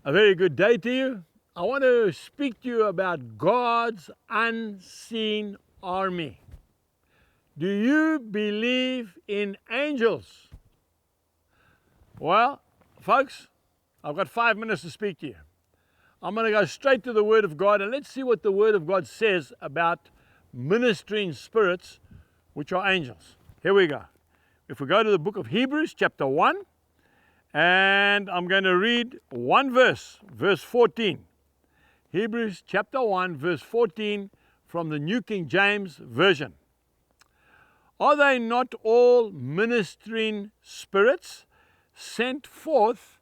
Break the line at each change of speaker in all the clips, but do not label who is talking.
A very good day to you. I want to speak to you about God's unseen army. Do you believe in angels? Well, folks, I've got 5 minutes to speak to you. I'm going to go straight to the Word of God, and let's see what the Word of God says about ministering spirits, which are angels. Here we go. If we go to the book of Hebrews, chapter 1, and I'm going to read one verse, verse 14. Hebrews chapter 1, verse 14 from the New King James Version. Are they not all ministering spirits sent forth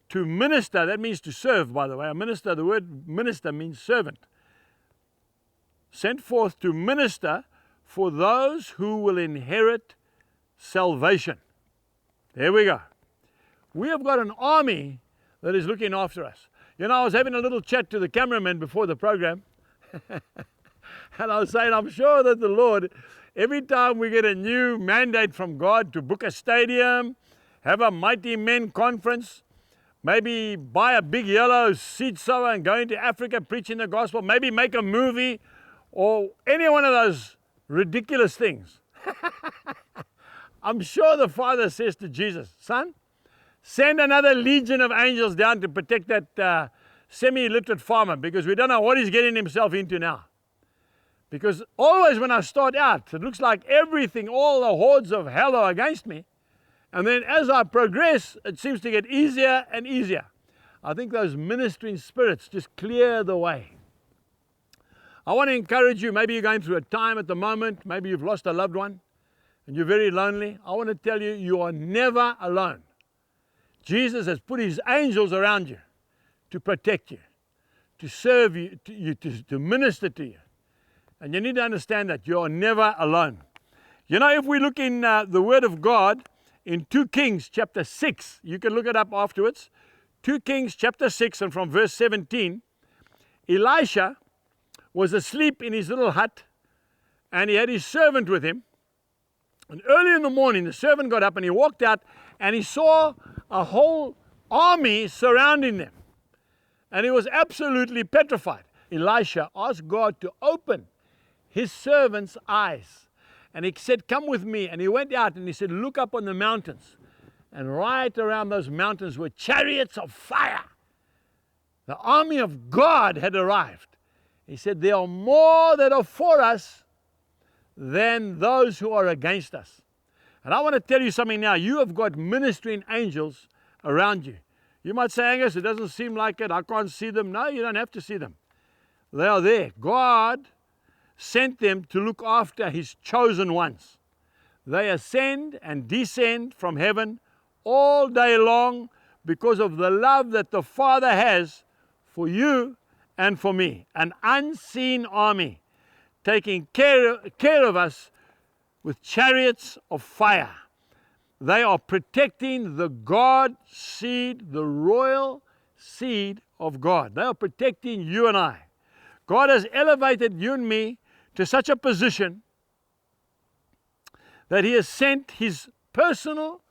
to minister? That means to serve, by the way. A minister, the word minister means servant. Sent forth to minister for those who will inherit salvation. There we go. We have got an army that is looking after us. You know, I was having a little chat to the cameraman before the program, and I was saying, I'm sure that the Lord, every time we get a new mandate from God to book a stadium, have a mighty men conference, maybe buy a big yellow seed sower and go into Africa preaching the gospel, maybe make a movie, or any one of those ridiculous things. I'm sure the Father says to Jesus, son, send another legion of angels down to protect that semi-illiterate farmer, because we don't know what he's getting himself into now. Because always when I start out, it looks like everything, all the hordes of hell are against me. And then as I progress, it seems to get easier and easier. I think those ministering spirits just clear the way. I want to encourage you, maybe you're going through a time at the moment, maybe you've lost a loved one, and you're very lonely. I want to tell you, you are never alone. Jesus has put his angels around you to protect you, to serve you, to minister to you. And you need to understand that you are never alone. You know, if we look in the Word of God in 2 Kings chapter 6, you can look it up afterwards. 2 Kings chapter 6 and from verse 17, Elisha was asleep in his little hut and he had his servant with him. And early in the morning, the servant got up and he walked out and he saw a whole army surrounding them. And he was absolutely petrified. Elisha asked God to open his servant's eyes. And he said, come with me. And he went out and he said, look up on the mountains. And right around those mountains were chariots of fire. The army of God had arrived. He said, there are more that are for us than those who are against us. And I want to tell you something now. You have got ministering angels around you. You might say, Angus, it doesn't seem like it. I can't see them. No, you don't have to see them. They are there. God sent them to look after his chosen ones. They ascend and descend from heaven all day long because of the love that the Father has for you and for me. An unseen army taking care of us with chariots of fire. They are protecting the God seed, the royal seed of God. They are protecting you and I. God has elevated you and me to such a position that he has sent his personal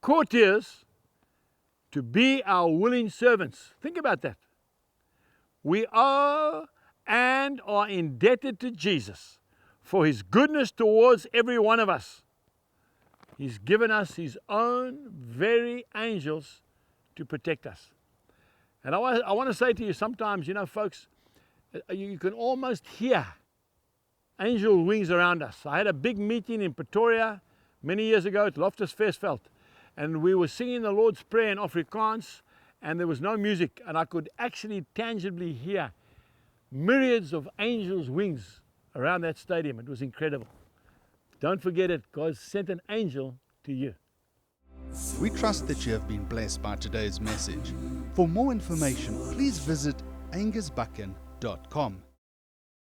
courtiers to be our willing servants. Think about that. We owe and are indebted to Jesus for his goodness towards every one of us. He's given us his own very angels to protect us. And I want to say to you, sometimes, you know, folks, you can almost hear angel wings around us. I had a big meeting in Pretoria many years ago at Loftus Versveld, and we were singing the Lord's Prayer in Afrikaans, and there was no music, and I could actually tangibly hear myriads of angels' wings around that stadium. It was incredible. Don't forget it. God sent an angel to you.
We trust that you have been blessed by today's message. For more information, please visit angusbuchan.com.